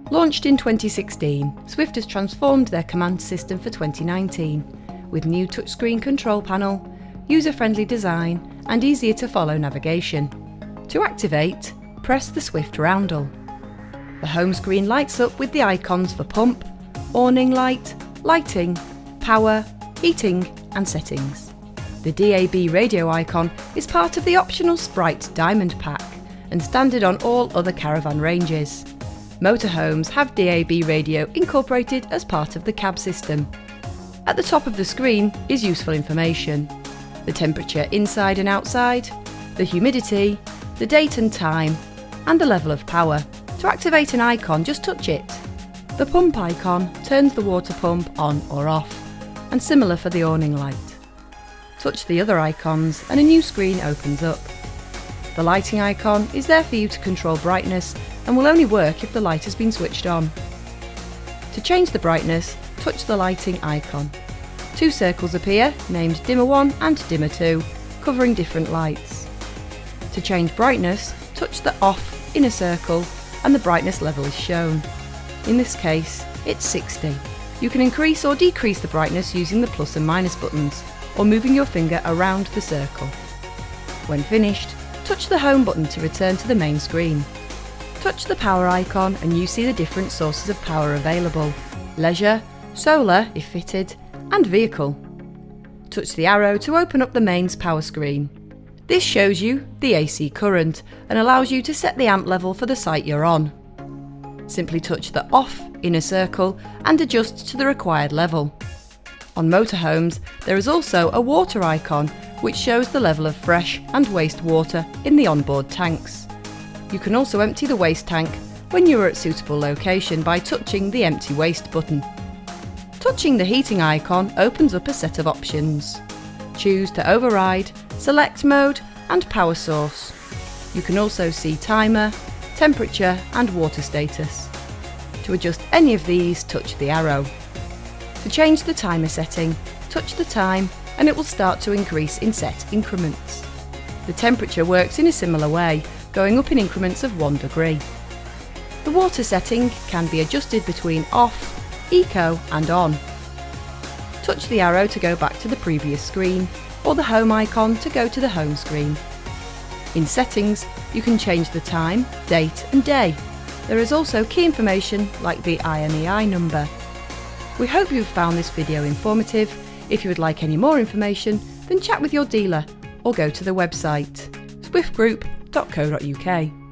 Launched in 2016, Swift has transformed their command system for 2019 with new touchscreen control panel, user-friendly design and easier-to-follow navigation. To activate, press the Swift roundel. The home screen lights up with the icons for pump, awning light, lighting, power, heating and settings. The DAB radio icon is part of the optional Sprite Diamond Pack and standard on all other caravan ranges. Motorhomes have DAB radio incorporated as part of the cab system. At the top of the screen is useful information: the temperature inside and outside, the humidity, the date and time, and the level of power. To activate an icon, just touch it. The pump icon turns the water pump on or off, and similar for the awning light. Touch the other icons and a new screen opens up. The lighting icon is there for you to control brightness and will only work if the light has been switched on. To change the brightness, touch the lighting icon. Two circles appear, named Dimmer 1 and Dimmer 2, covering different lights. To change brightness, touch the off inner circle and the brightness level is shown. In this case, it's 60. You can increase or decrease the brightness using the plus and minus buttons, or moving your finger around the circle. When finished, touch the home button to return to the main screen. Touch the power icon and you see the different sources of power available: leisure, solar if fitted, and vehicle. Touch the arrow to open up the mains power screen. This shows you the AC current and allows you to set the amp level for the site you're on. Simply touch the off inner circle and adjust to the required level. On motorhomes, there is also a water icon which shows the level of fresh and waste water in the onboard tanks. You can also empty the waste tank when you are at suitable location by touching the empty waste button. Touching the heating icon opens up a set of options. Choose to override, select mode and power source. You can also see timer, temperature and water status. To adjust any of these, touch the arrow. To change the timer setting, touch the time and it will start to increase in set increments. The temperature works in a similar way, going up in increments of 1 degree. The water setting can be adjusted between off, eco and on. Touch the arrow to go back to the previous screen, or the home icon to go to the home screen. In settings, you can change the time, date and day. There is also key information like the IMEI number. We hope you've found this video informative. If you would like any more information, then chat with your dealer or go to the website swiftgroup.co.uk.